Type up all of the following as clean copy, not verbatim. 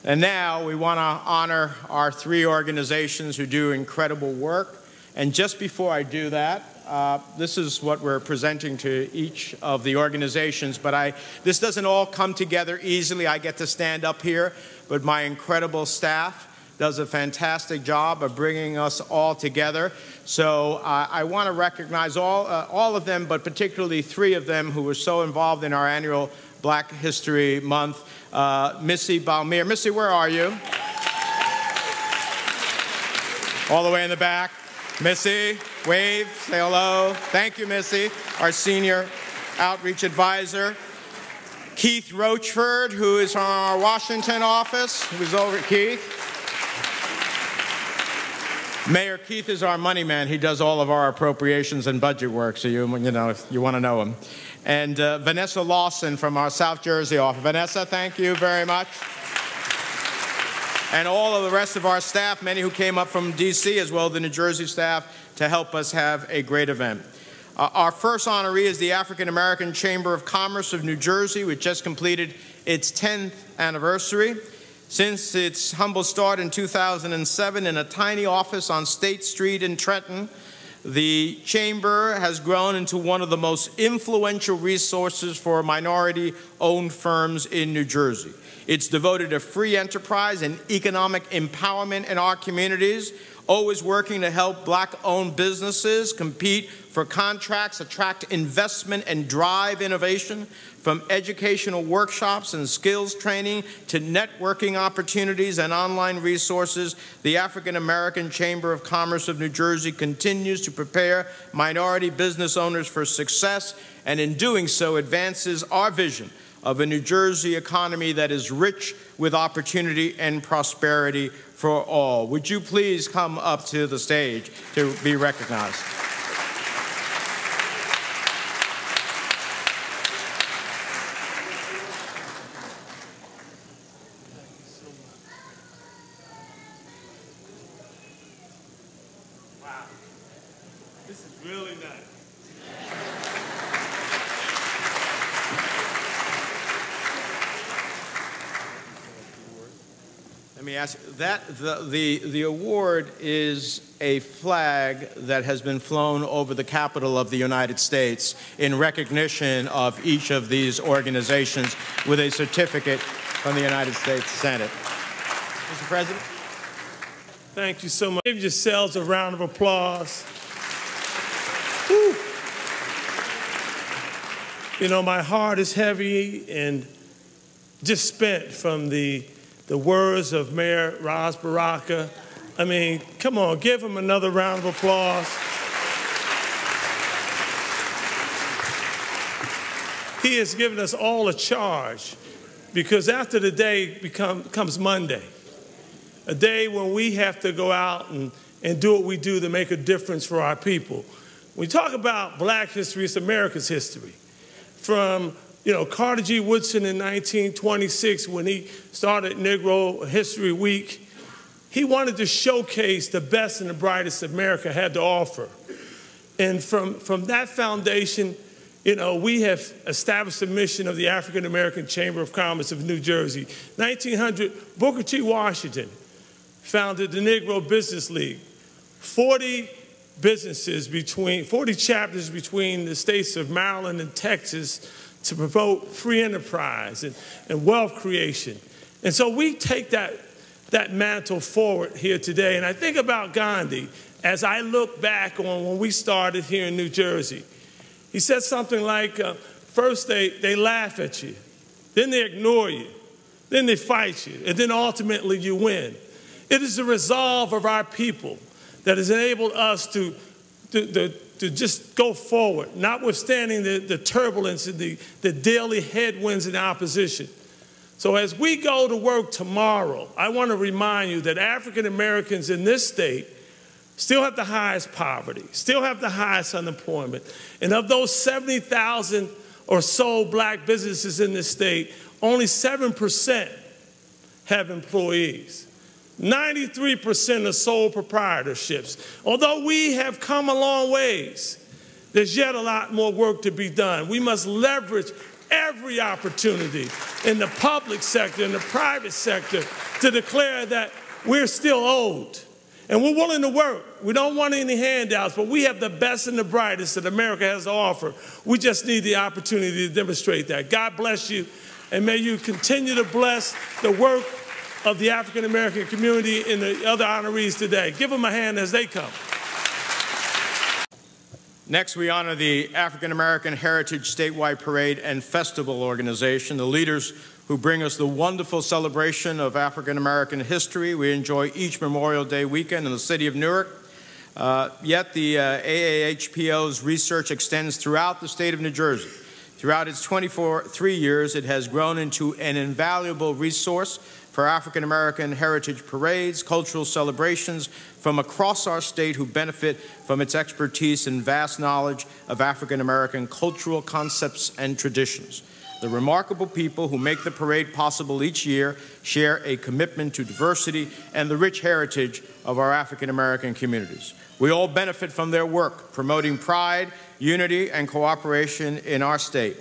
And now we want to honor our three organizations who do incredible work. And just before I do that, this is what we're presenting to each of the organizations. But this doesn't all come together easily. I get to stand up here, but my incredible staff does a fantastic job of bringing us all together. So I want to recognize all of them, but particularly three of them who were so involved in our annual Black History Month. Missy Balmier. Missy, where are you? All the way in the back. Missy, wave, say hello. Thank you, Missy, our senior outreach advisor. Keith Rochford, who is from our Washington office, who's over at Keith. Mayor Keith is our money man. He does all of our appropriations and budget work, so you want to know him. And Vanessa Lawson from our South Jersey office. Vanessa, thank you very much. And all of the rest of our staff, many who came up from D.C. as well as the New Jersey staff, to help us have a great event. Our first honoree is the African American Chamber of Commerce of New Jersey, which just completed its 10th anniversary. Since its humble start in 2007 in a tiny office on State Street in Trenton, the Chamber has grown into one of the most influential resources for minority-owned firms in New Jersey. It's devoted to free enterprise and economic empowerment in our communities, always working to help Black-owned businesses compete for contracts, attract investment, and drive innovation. From educational workshops and skills training to networking opportunities and online resources, the African American Chamber of Commerce of New Jersey continues to prepare minority business owners for success, and in doing so advances our vision of a New Jersey economy that is rich with opportunity and prosperity for all. Would you please come up to the stage to be recognized? Wow, this is really nice. Let me ask you, the award is a flag that has been flown over the Capitol of the United States in recognition of each of these organizations with a certificate from the United States Senate. Mr. President? Thank you so much. Give yourselves a round of applause. Whew. You know, my heart is heavy and just spent from the words of Mayor Ras Baraka. I mean, come on, give him another round of applause. He has given us all a charge, because after the day comes Monday, a day when we have to go out and do what we do to make a difference for our people. When we talk about Black history, it's America's history. From Carter G. Woodson in 1926, when he started Negro History Week, he wanted to showcase the best and the brightest America had to offer. And from that foundation, we have established the mission of the African American Chamber of Commerce of New Jersey. 1900, Booker T. Washington founded the Negro Business League. 40 chapters between the states of Maryland and Texas to promote free enterprise and wealth creation. And so we take that mantle forward here today. And I think about Gandhi as I look back on when we started here in New Jersey. He said something like, first they laugh at you, then they ignore you, then they fight you, and then ultimately you win. It is the resolve of our people that has enabled us to just go forward, notwithstanding the turbulence and the daily headwinds and opposition. So as we go to work tomorrow, I want to remind you that African Americans in this state still have the highest poverty, still have the highest unemployment. And of those 70,000 or so Black businesses in this state, only 7% have employees. 93% are sole proprietorships. Although we have come a long ways, there's yet a lot more work to be done. We must leverage every opportunity in the public sector, in the private sector, to declare that we're still owed. And we're willing to work. We don't want any handouts, but we have the best and the brightest that America has to offer. We just need the opportunity to demonstrate that. God bless you, and may you continue to bless the work of the African American community and the other honorees today. Give them a hand as they come. Next, we honor the African American Heritage Statewide Parade and Festival Organization, the leaders who bring us the wonderful celebration of African American history we enjoy each Memorial Day weekend in the city of Newark. Yet the AAHPO's research extends throughout the state of New Jersey. Throughout its 23 years, it has grown into an invaluable resource for African American heritage parades, cultural celebrations from across our state who benefit from its expertise and vast knowledge of African American cultural concepts and traditions. The remarkable people who make the parade possible each year share a commitment to diversity and the rich heritage of our African American communities. We all benefit from their work, promoting pride, unity, and cooperation in our state.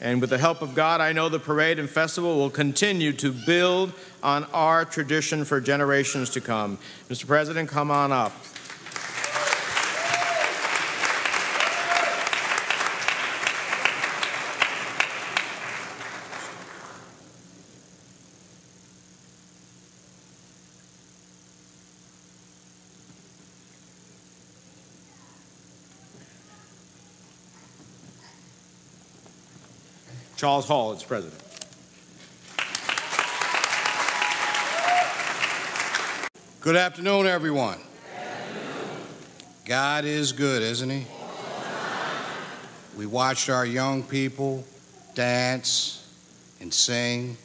And with the help of God, I know the parade and festival will continue to build on our tradition for generations to come. Mr. President, come on up. Charles Hall is president. Good afternoon, everyone. God is good, isn't he? We watched our young people dance and sing,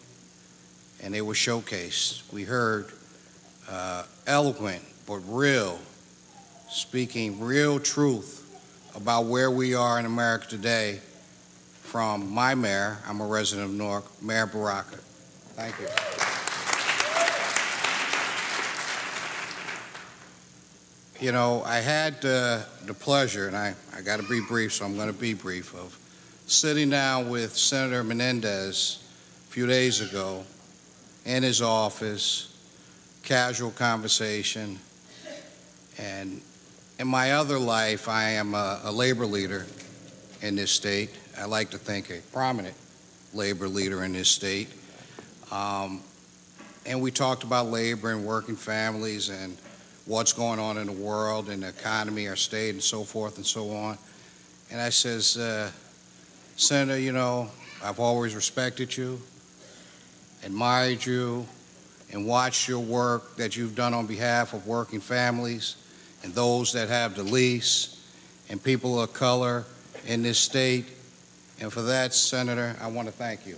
and they were showcased. We heard eloquent but real, speaking real truth about where we are in America today from my mayor, I'm a resident of Newark, Mayor Baraka. Thank you. You know, I had the pleasure, and I got to be brief, so I'm going to be brief, of sitting down with Senator Menendez a few days ago in his office, casual conversation, and in my other life, I am a labor leader in this state. I like to think a prominent labor leader in this state. And we talked about labor and working families and what's going on in the world and the economy, our state, and so forth and so on. And I says, Senator, you know, I've always respected you, admired you, and watched your work that you've done on behalf of working families and those that have the least and people of color in this state. And for that, Senator, I want to thank you.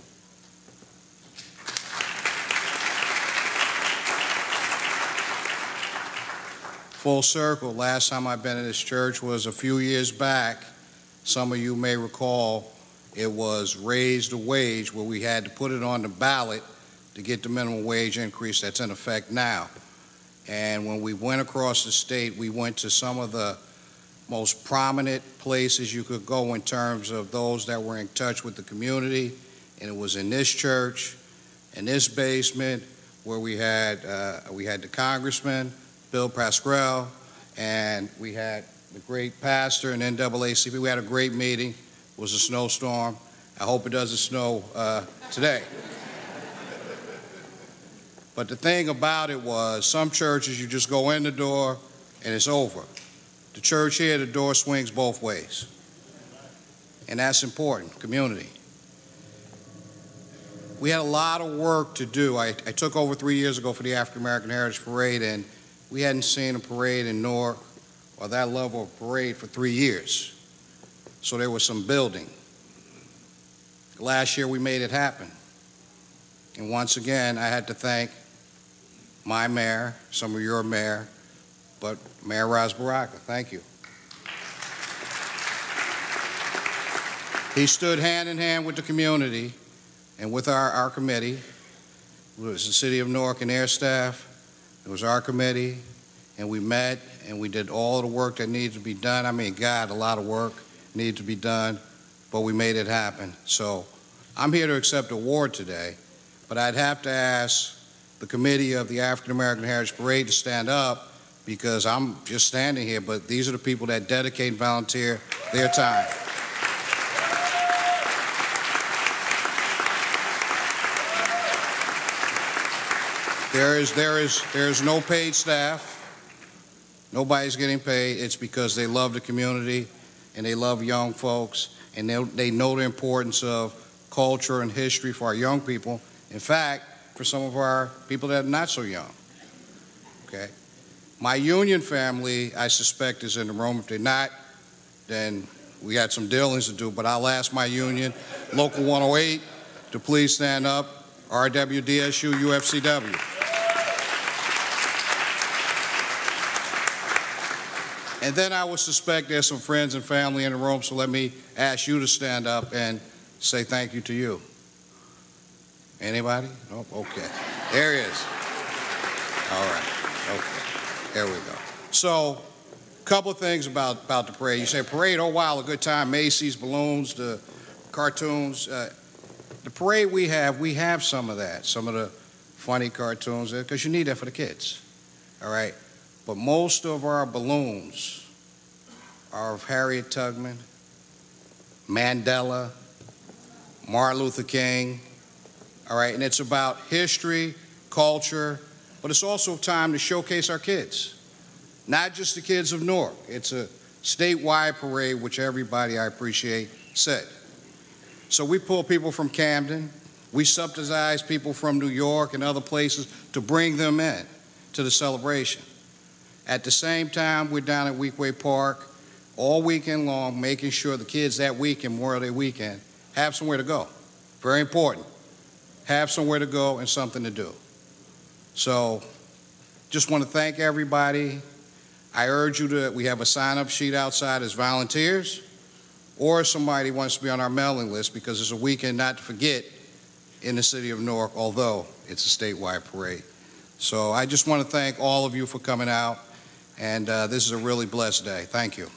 Full circle, last time I've been in this church was a few years back. Some of you may recall it was raise the wage, where we had to put it on the ballot to get the minimum wage increase that's in effect now. And when we went across the state, we went to some of the most prominent places you could go in terms of those that were in touch with the community, and it was in this church, in this basement, where we had the Congressman, Bill Pascrell, and we had the great pastor and NAACP. We had a great meeting. It was a snowstorm. I hope it doesn't snow today. But the thing about it was, some churches you just go in the door and it's over. The church here, the door swings both ways. And that's important, community. We had a lot of work to do. I took over 3 years ago for the African American Heritage Parade, and we hadn't seen a parade in Newark or that level of parade for 3 years. So there was some building. Last year we made it happen. And once again, I had to thank my mayor, some of your mayor, but Mayor Baraka, thank you. He stood hand in hand with the community and with our committee. It was the City of Newark and their staff. It was our committee, and we met and we did all the work that needed to be done. I mean, God, a lot of work needed to be done, but we made it happen. So I'm here to accept an award today, but I'd have to ask the Committee of the African American Heritage Parade to stand up, because I'm just standing here, but these are the people that dedicate and volunteer their time. There is no paid staff. Nobody's getting paid. It's because they love the community and they love young folks, and they know the importance of culture and history for our young people. In fact, for some of our people that are not so young. Okay? My union family, I suspect, is in the room. If they're not, then we got some dealings to do, but I'll ask my union, Local 108, to please stand up. RWDSU, UFCW. And then I would suspect there's some friends and family in the room, so let me ask you to stand up and say thank you to you. Anybody? Oh, okay. There he is. All right. Okay. There we go. So, a couple of things about the parade. You say parade, oh wow, a good time. Macy's, balloons, the cartoons. The parade we have some of that, some of the funny cartoons, because you need that for the kids. All right? But most of our balloons are of Harriet Tubman, Mandela, Martin Luther King, all right? And it's about history, culture, but it's also time to showcase our kids, not just the kids of Newark. It's a statewide parade, which everybody, I appreciate, said. So we pull people from Camden, we subsidize people from New York and other places to bring them in to the celebration. At the same time, we're down at Weekway Park all weekend long, making sure the kids that weekend, Memorial Day weekend, have somewhere to go. Very important. Have somewhere to go and something to do. So, just want to thank everybody. I urge you to, we have a sign-up sheet outside as volunteers, or somebody wants to be on our mailing list, because it's a weekend not to forget in the city of Newark, although it's a statewide parade. So I just want to thank all of you for coming out, and this is a really blessed day. Thank you.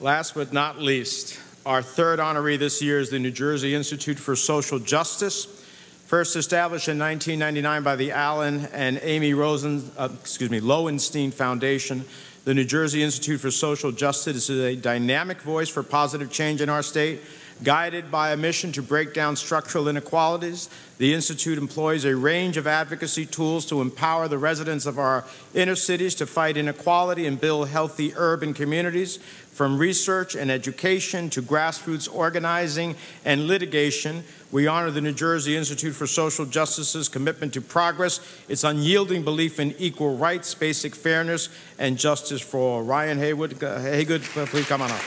Last but not least, our third honoree this year is the New Jersey Institute for Social Justice. First established in 1999 by the Allen and Amy Lowenstein Foundation, the New Jersey Institute for Social Justice is a dynamic voice for positive change in our state. Guided by a mission to break down structural inequalities, the Institute employs a range of advocacy tools to empower the residents of our inner cities to fight inequality and build healthy urban communities. From research and education to grassroots organizing and litigation, we honor the New Jersey Institute for Social Justice's commitment to progress, its unyielding belief in equal rights, basic fairness, and justice for all. Ryan Haygood, please come on up.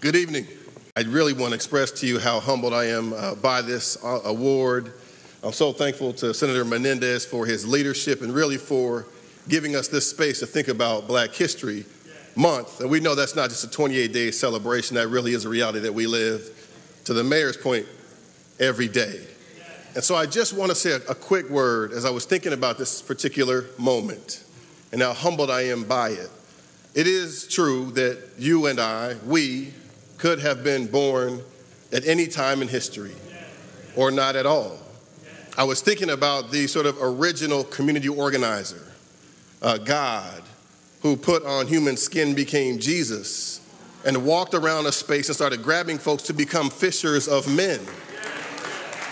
Good evening. I really want to express to you how humbled I am by this award. I'm so thankful to Senator Menendez for his leadership and really for giving us this space to think about Black History Month. And we know that's not just a 28-day celebration, that really is a reality that we live, to the mayor's point, every day. And so I just want to say a quick word as I was thinking about this particular moment and how humbled I am by it. It is true that you and I, we, could have been born at any time in history or not at all. I was thinking about the sort of original community organizer, God, who put on human skin, became Jesus, and walked around a space and started grabbing folks to become fishers of men.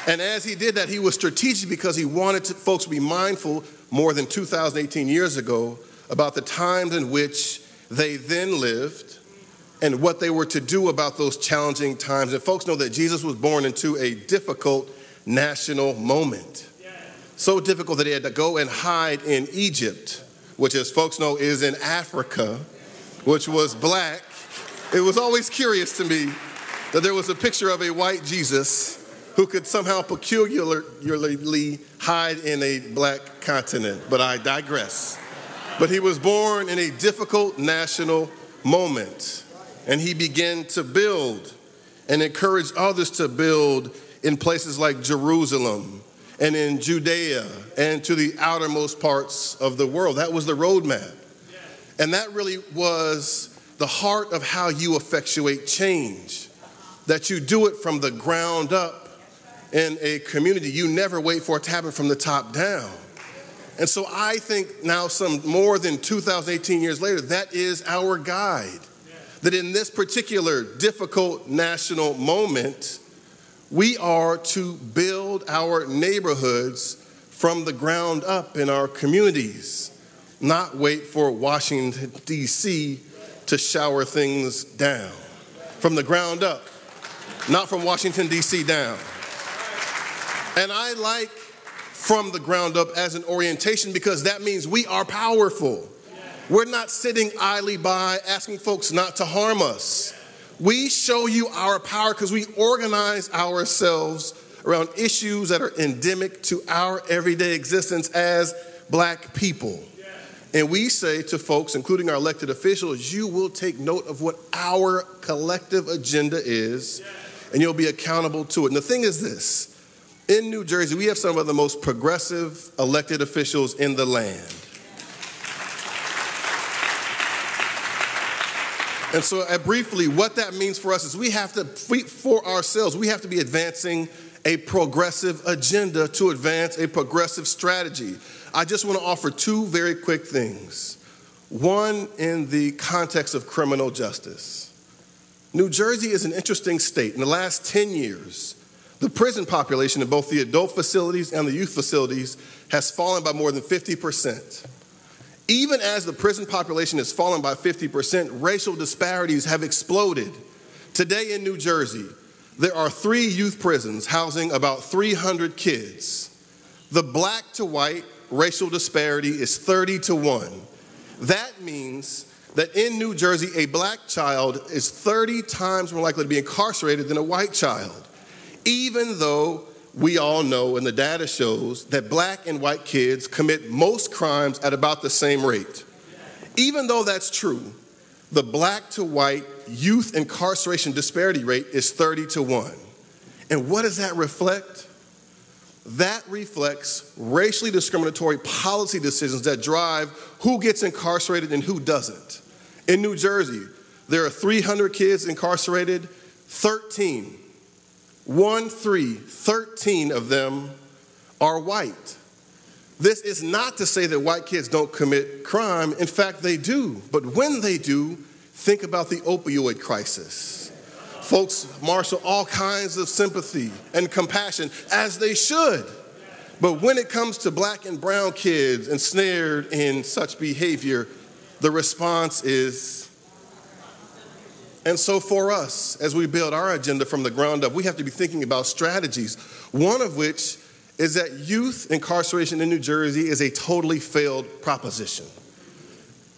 And as he did that, he was strategic because he wanted folks to be mindful more than 2018 years ago about the times in which they then lived and what they were to do about those challenging times. And folks know that Jesus was born into a difficult national moment. So difficult that he had to go and hide in Egypt, which, as folks know, is in Africa, which was Black. It was always curious to me that there was a picture of a white Jesus who could somehow peculiarly hide in a black continent, but I digress. But he was born in a difficult national moment, and he began to build and encourage others to build in places like Jerusalem and in Judea and to the outermost parts of the world. That was the roadmap. And that really was the heart of how you effectuate change, that you do it from the ground up in a community. You never wait for it to happen from the top down. And so I think now, some more than 2018 years later, that is our guide. That in this particular difficult national moment, we are to build our neighborhoods from the ground up in our communities, not wait for Washington, D.C. to shower things down. From the ground up, not from Washington, D.C. down. And I like from the ground up as an orientation because that means we are powerful. We're not sitting idly by asking folks not to harm us. We show you our power because we organize ourselves around issues that are endemic to our everyday existence as black people. And we say to folks, including our elected officials, you will take note of what our collective agenda is, and you'll be accountable to it. And the thing is this, in New Jersey, we have some of the most progressive elected officials in the land. And so briefly, what that means for us is we have to be advancing a progressive agenda to advance a progressive strategy. I just want to offer two very quick things. One, in the context of criminal justice. New Jersey is an interesting state. In the last 10 years, the prison population in both the adult facilities and the youth facilities has fallen by more than 50%. Even as the prison population has fallen by 50%, racial disparities have exploded. Today in New Jersey, there are 3 youth prisons housing about 300 kids. The black to white racial disparity is 30-1. That means that in New Jersey, a black child is 30 times more likely to be incarcerated than a white child, even though we all know and the data shows that black and white kids commit most crimes at about the same rate. Even though that's true, the black to white youth incarceration disparity rate is 30-1. And what does that reflect? That reflects racially discriminatory policy decisions that drive who gets incarcerated and who doesn't. In New Jersey, there are 300 kids incarcerated, 13 of them are white. This is not to say that white kids don't commit crime. In fact, they do. But when they do, think about the opioid crisis. Folks marshal all kinds of sympathy and compassion, as they should. But when it comes to black and brown kids ensnared in such behavior, the response is. And so for us, as we build our agenda from the ground up, we have to be thinking about strategies, one of which is that youth incarceration in New Jersey is a totally failed proposition.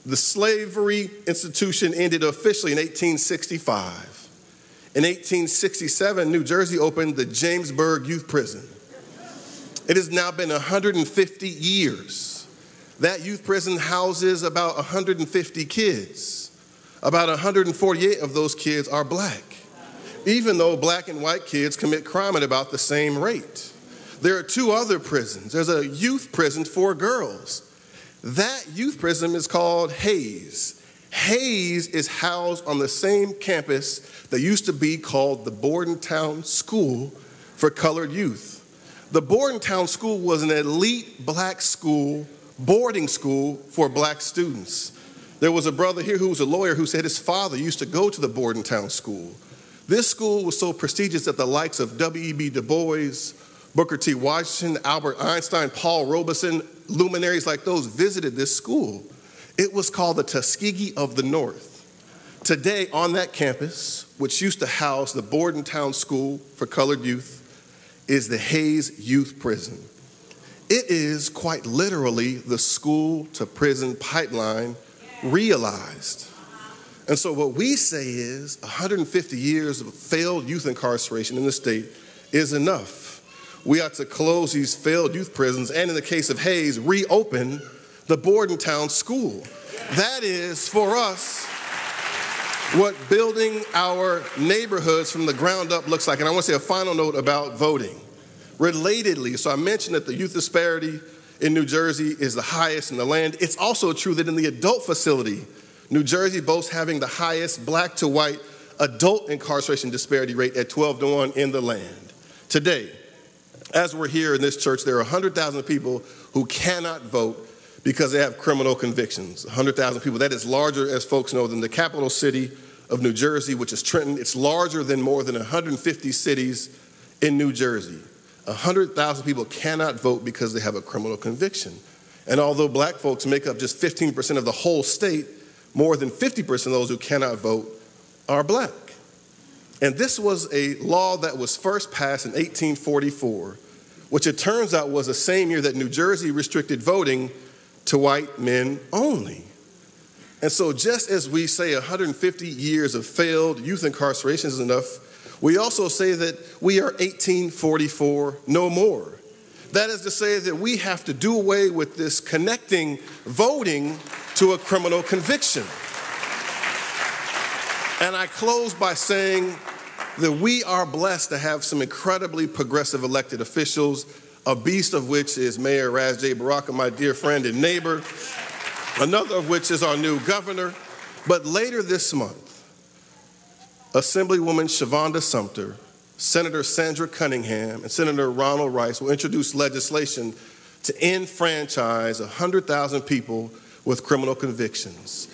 The slavery institution ended officially in 1865. In 1867, New Jersey opened the Jamesburg Youth Prison. It has now been 150 years. That youth prison houses about 150 kids. About 148 of those kids are black, even though black and white kids commit crime at about the same rate. There are 2 other prisons. There's a youth prison for girls. That youth prison is called Hayes. Hayes is housed on the same campus that used to be called the Bordentown School for Colored Youth. The Bordentown School was an elite black school, boarding school for black students. There was a brother here who was a lawyer who said his father used to go to the Bordentown School. This school was so prestigious that the likes of W.E.B. Du Bois, Booker T. Washington, Albert Einstein, Paul Robeson, luminaries like those visited this school. It was called the Tuskegee of the North. Today on that campus, which used to house the Bordentown School for Colored Youth, is the Hayes Youth Prison. It is quite literally the school to prison pipeline realized. And so what we say is 150 years of failed youth incarceration in the state is enough. We ought to close these failed youth prisons and, in the case of Hayes, reopen the Bordentown School. That is, for us, what building our neighborhoods from the ground up looks like. And I want to say a final note about voting. Relatedly, so I mentioned that the youth disparity in New Jersey is the highest in the land. It's also true that in the adult facility, New Jersey boasts having the highest black to white adult incarceration disparity rate at 12-to-1 in the land. Today, as we're here in this church, there are 100,000 people who cannot vote because they have criminal convictions. 100,000 people. That is larger, as folks know, than the capital city of New Jersey, which is Trenton. It's larger than more than 150 cities in New Jersey. 100,000 people cannot vote because they have a criminal conviction. And although black folks make up just 15% of the whole state, more than 50% of those who cannot vote are black. And this was a law that was first passed in 1844, which it turns out was the same year that New Jersey restricted voting to white men only. And so just as we say 150 years of failed youth incarceration is enough, we also say that we are 1844 no more. That is to say that we have to do away with this connecting voting to a criminal conviction. And I close by saying that we are blessed to have some incredibly progressive elected officials, a beast of which is Mayor Ras J. Baraka, my dear friend and neighbor, another of which is our new governor. But later this month, Assemblywoman Shavonda Sumter, Senator Sandra Cunningham, and Senator Ronald Rice will introduce legislation to enfranchise 100,000 people with criminal convictions.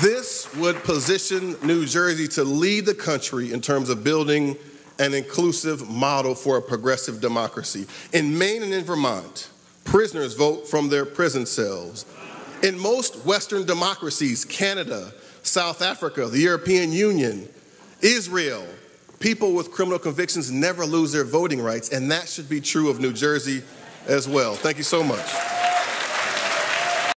This would position New Jersey to lead the country in terms of building an inclusive model for a progressive democracy. In Maine and in Vermont, prisoners vote from their prison cells. In most Western democracies, Canada, South Africa, the European Union, Israel, people with criminal convictions never lose their voting rights, and that should be true of New Jersey as well. Thank you so much.